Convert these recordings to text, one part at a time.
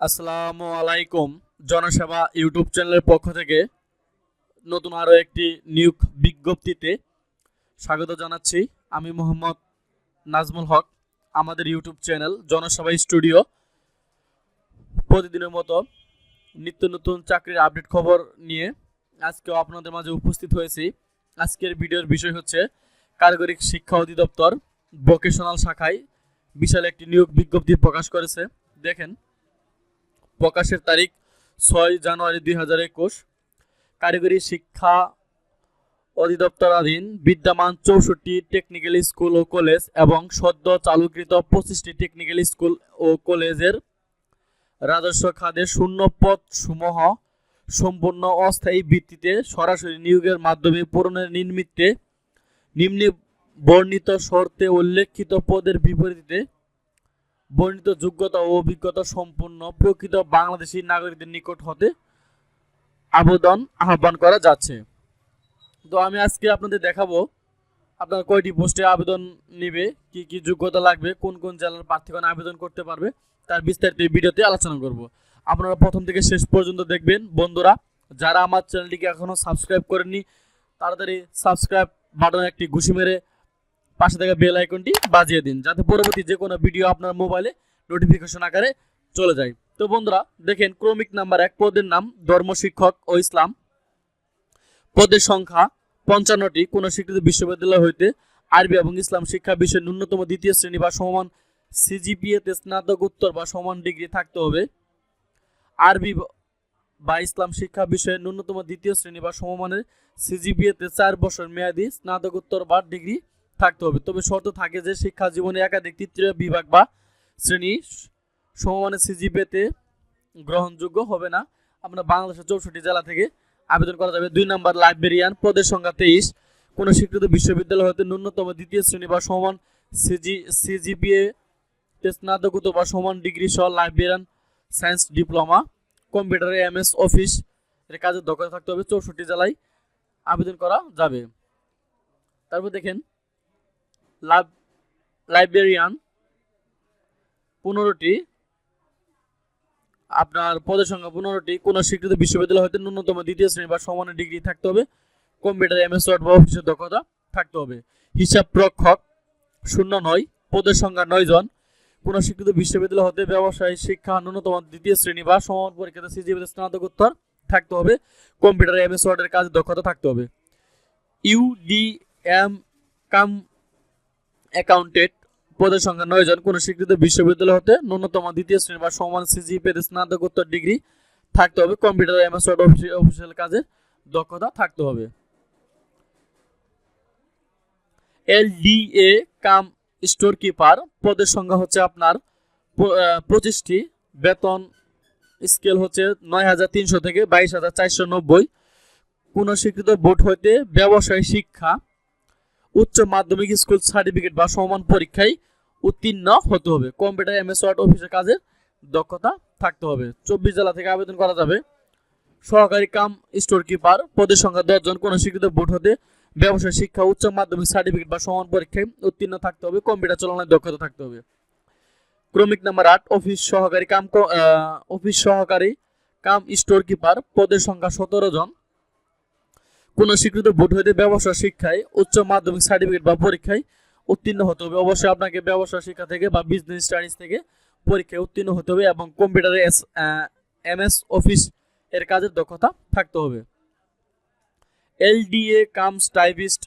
আসসালামু আলাইকুম। জনসেবা ইউটিউব চ্যানেলের পক্ষ থেকে নতুন আরও একটি নিয়োগ বিজ্ঞপ্তিতে স্বাগত জানাচ্ছি। আমি মোহাম্মদ নাজমুল হক। আমাদের ইউটিউব চ্যানেল জনসেবা স্টুডিও প্রতিদিনের মতো নিত্য নতুন চাকরির আপডেট খবর নিয়ে আজকেও আপনাদের মাঝে উপস্থিত হয়েছি। আজকের ভিডিওর বিষয় হচ্ছে কারিগরি শিক্ষা অধিদপ্তর ভোকেশনাল শাখায় বিশাল একটি নিয়োগ বিজ্ঞপ্তি প্রকাশ করেছে। দেখেন, প্রকাশের তারিখ 6 জানুয়ারি 2021। কারিগরি শিক্ষা অধিদপ্তরাধীন বিদ্যমান 64 টেকনিক্যাল স্কুল ও কলেজ এবং সদ্য চালুকৃত 25টি টেকনিক্যাল স্কুল ও কলেজের রাজস্ব খাতে শূন্য পদ সমূহ সম্পূর্ণ অস্থায়ী ভিত্তিতে সরাসরি নিয়োগের মাধ্যমে পূরণের নিমিত্তে নিম্নে বর্ণিত শর্তে উল্লেখিত পদের বিপরীতে বর্ণিত যোগ্যতা ও অভিজ্ঞতা সম্পন্ন প্রকৃত বাংলাদেশী নাগরিকদের নিকট হতে আবেদন আহ্বান করা যাচ্ছে। তো আমি আজকে আপনাদের দেখাবো আপনার কয়টি পোস্টে আবেদন নেবে, কি কি যোগ্যতা লাগবে, কোন কোন জেলার প্রার্থীগণ আবেদন করতে পারবে, তার বিস্তারিত এই ভিডিওতে আলোচনা করব। আপনারা প্রথম থেকে শেষ পর্যন্ত দেখবেন। বন্ধুরা, যারা আমার চ্যানেলটিকে এখনও সাবস্ক্রাইব করেননি তাড়াতাড়ি সাবস্ক্রাইব বাটনে একটি ঘুষি মেরে পাশে থাকা বেল আইকনটি বাজিয়ে দিন, যাতে পরবর্তী যে কোনো ভিডিও আপনার মোবাইলে নোটিফিকেশন আকারে চলে যায়। তো বন্ধুরা দেখেন, ক্রমিক নাম্বার 1 পদের নাম ধর্ম শিক্ষক ও ইসলাম। পদের সংখ্যা 55টি। কোনো স্বীকৃত বিশ্ববিদ্যালয় হইতে আরবি এবং ইসলাম শিক্ষা বিষয়ে ন্যূনতম দ্বিতীয় শ্রেণী বা সমমান সিজিপিএতে স্নাতকোত্তর বা সমান ডিগ্রি থাকতে হবে। আরবি বা ইসলাম শিক্ষা বিষয়ে ন্যূনতম দ্বিতীয় শ্রেণী বা সমমানের সিজিপিএতে 4 বছর মেয়াদী স্নাতকোত্তর বা ডিগ্রি থাকতে হবে। তবে শর্ত থাকে যে শিক্ষা জীবনে একাধিক তৃতীয় বিভাগ বা শ্রেণী সমমানের সিজিপিএতে গ্রহণযোগ্য হবে না। আমরা বাংলাদেশের 64 জেলা থেকে আবেদন করা যাবে। 2 নম্বর লাইব্রেরিয়ান। পদের সংখ্যা 23। কোনো স্বীকৃত বিশ্ববিদ্যালয় হতে ন্যূনতম দ্বিতীয় শ্রেণী বা সমান সিজিপিএ স্নাতকোত্তর বা সমান ডিগ্রি সহ লাইব্রেরিয়ান সায়েন্স ডিপ্লোমা, কম্পিউটারে এমএস অফিস এর কাজের দক্ষতা থাকতে হবে। 64 জেলায় আবেদন করা যাবে। তারপর দেখেন, লাইব্রেরিয়ান 15টি। আপনার পদের সংখ্যা 15টি। কোনো স্বীকৃত বিশ্ববিদ্যালয় হতে ন্যূনতম দ্বিতীয় শ্রেণী বা সমানের ডিগ্রি থাকতে হবে। কম্পিউটার এমএস ওয়ার্ড বা অফিসের দক্ষতা থাকতে হবে। হিসাব রক্ষক 09। পদের সংখ্যা 9 জন। কোনো স্বীকৃত বিশ্ববিদ্যালয় হতে ব্যবসায়িক শিক্ষা ন্যূনতম দ্বিতীয় শ্রেণী বা সমান পরীক্ষাতে সিজিপিএতে স্নাতকোত্তর থাকতে হবে। কম্পিউটার এমএস ওয়ার্ডের কাজে দক্ষতা থাকতে হবে। ইউডিএম কাম অ্যাকাউন্টেন্ট। পদের সংখ্যা 9 জন। কোনো স্বীকৃত বিশ্ববিদ্যালয় হতে ন্যূনতম দ্বিতীয় শ্রেণী বা সমান সিজিপিএতে স্নাতকোত্তর ডিগ্রি থাকতে হবে। কম্পিউটার এমএস ওয়ার্ড অফিসিয়াল কাজে দক্ষতা থাকতে হবে। এলডিএ কাম স্টোর কিপার। পদের সংখ্যা হচ্ছে আপনার 25টি। বেতন স্কেল হচ্ছে 9300 থেকে 22490। কোন স্বীকৃত বোর্ড হইতে ব্যবসায় শিক্ষা উচ্চ মাধ্যমিক স্কুল সার্টিফিকেট বা সমান পরীক্ষায় উত্তীর্ণ হতে হবে। কম্পিউটার এমএস ওয়ার্ড অফিসের কাজে দক্ষতা থাকতে হবে। 24 জেলা থেকে আবেদন করা যাবে। সহকারী কাম স্টোর কিপার। পদের সংখ্যা 10 জন। কোনো স্বীকৃত বোর্ড হতে ব্যবসায় শিক্ষা উচ্চ মাধ্যমিক সার্টিফিকেট বা সমান পরীক্ষায় উত্তীর্ণ থাকতে হবে। কম্পিউটার চালানোর দক্ষতা থাকতে হবে। ক্রমিক নাম্বার 8 অফিস সহকারী কাম স্টোর কিপার। পদের সংখ্যা 17 জন। কোন স্বীকৃত বোর্ড হইতে ব্যবসা শিক্ষায় উচ্চ মাধ্যমিক সার্টিফিকেট বা পরীক্ষায় উত্তীর্ণ হতে হবে। অবশ্যই আপনাকে ব্যবসা শিক্ষা থেকে বা বিজনেস স্টাডিজ থেকে পরীক্ষায় উত্তীর্ণ হতে হবে এবং কম্পিউটারে এমএস অফিস এর কাজের দক্ষতা থাকতে হবে। LDA comes typist.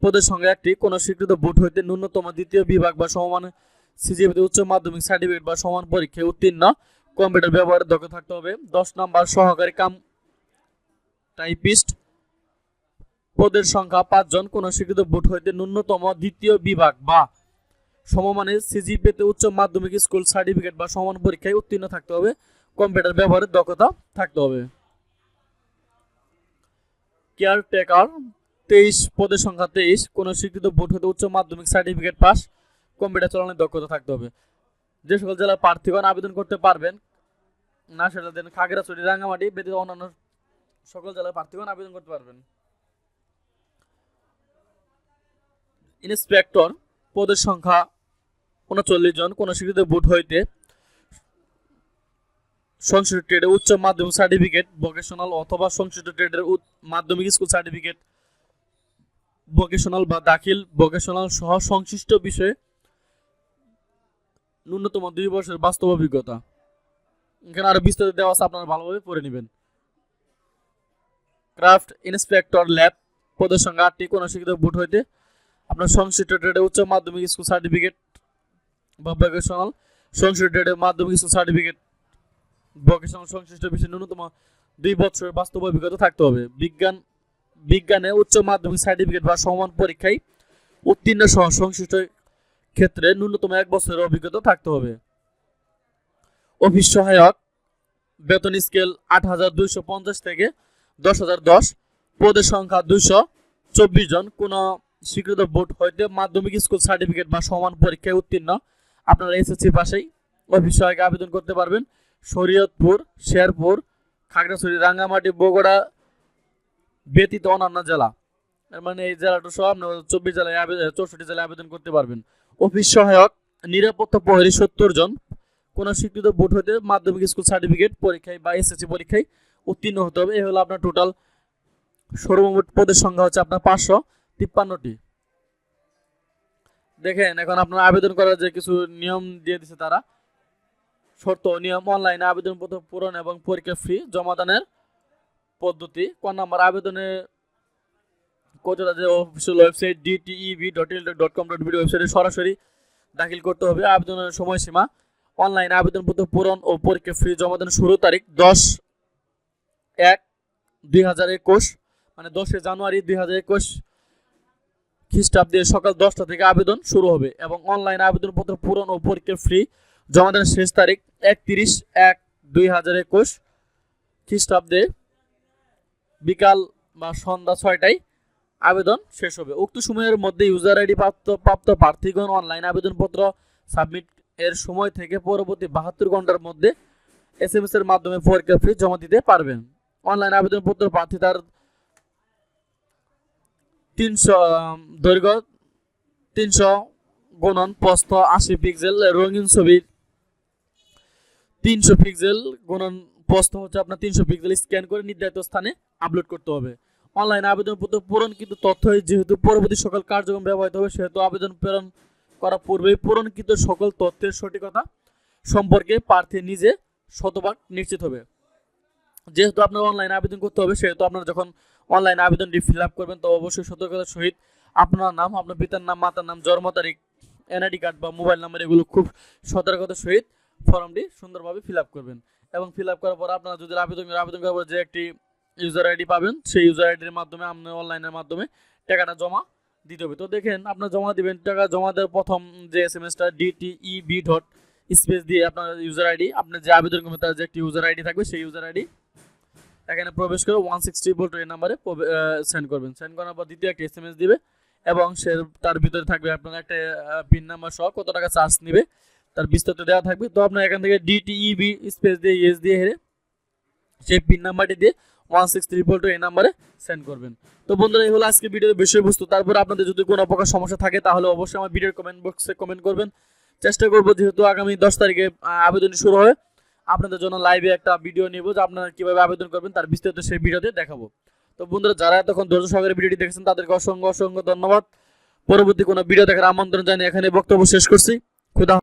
পদের সংখ্যা 1টি। কোন স্বীকৃত বোর্ড হইতে ন্যূনতম দ্বিতীয় বিভাগ বা সমান সিজিপিএতে উচ্চ মাধ্যমিক সার্টিফিকেট বা সমান পরীক্ষায় উত্তীর্ণ, কম্পিউটার ব্যবহারের দক্ষতা থাকতে হবে। 10 নম্বর সহকারী কাম টাইপিস্ট। পদের সংখ্যা 5 জন। কোন স্বীকৃত বোর্ড হইতে ন্যূনতম দ্বিতীয় বিভাগ বা সমমানের সিজিপিএতে উচ্চ মাধ্যমিক স্কুল সার্টিফিকেট বা সমান পরীক্ষায় উত্তীর্ণ থাকতে হবে। কম্পিউটার ব্যবহারের দক্ষতা থাকতে হবে। কেয়ারটেকার 23। পদের সংখ্যা 23। কোন স্বীকৃত বোর্ড হতে উচ্চ মাধ্যমিক সার্টিফিকেট পাস, কম্পিউটার চালানোর দক্ষতা থাকতে হবে। যে সকল জেলার প্রার্থীগণ আবেদন করতে পারবেন না সেটা দেন খাগড়াছড়ি, রাঙ্গামাটি ব্যতীত অন্যান্য সকল জেলার প্রার্থীগণ আবেদন করতে পারবেন। ইন্সপেক্টর। পদের সংখ্যা 39 জন। কোন স্বীকৃত বোর্ড হইতে সংশ্লিষ্ট ট্রেডে উচ্চ মাধ্যমিক সার্টিফিকেট ভোকেশনাল অথবা সংশ্লিষ্ট ট্রেডের মাধ্যমিক স্কুল সার্টিফিকেট ভোকেশনাল বা দাখিল ভোকেশনাল সহ সংশ্লিষ্ট বিষয়ে ন্যূনতম 2 বছরের বাস্তব অভিজ্ঞতা। এখানে আরো বিস্তারিত দেওয়া আছে, আপনারা ভালোভাবে পড়ে নেবেন। ক্রাফট ইন্সপেক্টর ল্যাব পদের সংখ্যা 8টি। কোন শিক্ষিত বোর্ড হইতে আপনার সংশ্লিষ্ট ট্রেডে উচ্চ মাধ্যমিক স্কুল সার্টিফিকেট বা ভোকেশনাল সংশ্লিষ্ট ট্রেডে মাধ্যমিক স্কুল সার্টিফিকেট ভোকেশনাল সংশ্লিষ্ট বিষয়ে ন্যূনতম 2 বছরের বাস্তব অভিজ্ঞতা থাকতে হবে। বিজ্ঞানে উচ্চ মাধ্যমিক সার্টিফিকেট বা সমান পরীক্ষায় উত্তীর্ণ সহ সংশ্লিষ্ট ক্ষেত্রে ন্যূনতম 1 বছরের অভিজ্ঞতা থাকতে হবে। অফিস সহায়ক বেতন স্কেল 8,250 থেকে 10,010, পদের সংখ্যা 224 জন। কোন স্বীকৃত বোর্ড হইতে মাধ্যমিক স্কুল সার্টিফিকেট বা সমান পরীক্ষায় উত্তীর্ণ আপনারা এসএসসি পাশেই অফিস সহায়ক আবেদন করতে পারবেন। শরীয়তপুর, শেরপুর, খাগড়াছড়ি, রাঙ্গামাটি, বগুড়া ব্যতীত অন্যান্য জেলা, এর মানে এই জেলাটা সহ আপনারা 24 জেলায় 64 জেলায় আবেদন করতে পারবেন। অফিস সহায়ক নিরাপত্তা প্রহরী 70 জন। কোন স্বীকৃত বোর্ড হতে মাধ্যমিক স্কুল সার্টিফিকেট পরীক্ষায় বা এসএসসি পরীক্ষায় উত্তীর্ণ হতে হবে। এই হলো আপনার টোটাল সর্বমোট পদের সংখ্যা হচ্ছে আপনার 553টি। দেখেন এখন আপনার আবেদন করার যে কিছু নিয়ম দিয়ে দিছে তারা, শর্ত নিয়ম, অনলাইনে আবেদনপত্র পূরণ এবং পরীক্ষা ফি জমাদানের পদ্ধতি। কোন নাম্বার আবেদনের কোথাও যে অফিসিয়াল ওয়েবসাইট dteb.iltech.com.bd ওয়েবসাইটে সরাসরি দাখিল করতে হবে। আবেদনের সময়সীমা অনলাইনে আবেদনপত্র পূরণ ও পরীক্ষা ফি জমাদানের শুরু তারিখ 10/1/2021 মানে 10 জানুয়ারি 2021 খ্রিস্টাব্দে সকাল 10টা থেকে আবেদন শুরু হবে এবং অনলাইন আবেদনপত্র পূরণ ও পরীক্ষা ফি জমাদানের শেষ তারিখ 31/1/2021 খ্রিস্টাব্দে বিকাল বা সন্ধ্যা 6টায় আবেদন শেষ হবে। উক্ত সময়ের মধ্যে ইউজার আইডি প্রাপ্ত প্রার্থীগণ অনলাইন আবেদনপত্র সাবমিট এর সময় থেকে পরবর্তী 72 ঘন্টার মধ্যে এসএমএস এর মাধ্যমে পরীক্ষা ফি জমা দিতে পারবেন। অনলাইন আবেদনপত্র প্রার্থী তার 300 দৈর্ঘ্য 300 গুণন প্রস্থ 80 পিক্সেল, রঙিন ছবি 300 পিক্সেল গুণন প্রস্থ হচ্ছে আপনার 300 পিক্সেল স্ক্যান করে নির্ধারিত স্থানে আপলোড করতে হবে। অনলাইন আবেদনপত্র পূরণ কিন্তু তথ্য যেহেতু পরবর্তী সকল কার্যক্রম ব্যবহৃত হবে সেহেতু আবেদন প্রেরণ করার পূর্বেই পূরণকৃত সকল তথ্যের সঠিকতা সম্পর্কে প্রার্থী নিজে শতভাগ নিশ্চিত হবে। যেহেতু আপনার অনলাইন আবেদন করতে হবে সেহেতু আপনারা যখন অনলাইন আবেদনটি ফিল আপ করবেন তো অবশ্যই সতর্কতার সহিত আপনার নাম, আপনার পিতার নাম, মাতার নাম, জন্ম তারিখ, এনআইডি কার্ড বা মোবাইল নাম্বার এগুলো খুব সতর্কতার সহিত ফর্মটি সুন্দরভাবে ফিল আপ করবেন। এবং ফিল আপ করার পর আপনারা যদি আবেদন করার পর যে একটি ইউজার আইডি পাবেন সেই ইউজার আইডির মাধ্যমে আপনার অনলাইনের মাধ্যমে টাকাটা জমা দিতে হবে। তো দেখেন আপনার জমা দিবেন, টাকা জমা দেওয়ার প্রথম যে এসএমএসটা dteb. দিয়ে আপনার ইউজার আইডি, আপনার যে আবেদন করবেন তার যে একটি ইউজার আইডি থাকবে সেই ইউজার আইডি এখানে প্রবেশ করে 160 এই নাম্বারে সেন্ড করবেন। সেন্ড করার পর দ্বিতীয় একটি এসএমএস দিবে এবং সে তার ভিতরে থাকবে আপনার একটা পিন নাম্বার সহ কত টাকা চার্জ নেবে তার বিস্তারিত দেওয়া থাকবে। তো আপনার এখান থেকে dteb দিয়ে ইয়েস দিয়ে হেরে সেই পিন নাম্বারটি দিয়ে 163 এই নাম্বারে সেন্ড করবেন। তো বন্ধুরা এই হলো আজকে ভিডিওর বিষয়বস্তু। তারপর আপনাদের যদি কোনো প্রকার সমস্যা থাকে তাহলে অবশ্যই আমার ভিডিওর কমেন্ট বক্সে কমেন্ট করবেন। চেষ্টা করব যেহেতু আগামী 10 তারিখে আবেদনটি শুরু হয় আপনাদের জন্য লাইভে একটা ভিডিও নিব যে আপনারা কিভাবে আবেদন করবেন তার বিস্তারিত সেই ভিডিওতে দেখাবো। তো বন্ধুরা যারা এতক্ষণ ধৈর্য সহকারে ভিডিওটি দেখেছেন তাদেরকে অসংখ্য ধন্যবাদ। পরবর্তী কোনো ভিডিও দেখার আমন্ত্রণ জানিয়ে এখানে বক্তব্য শেষ করছি। খুদা।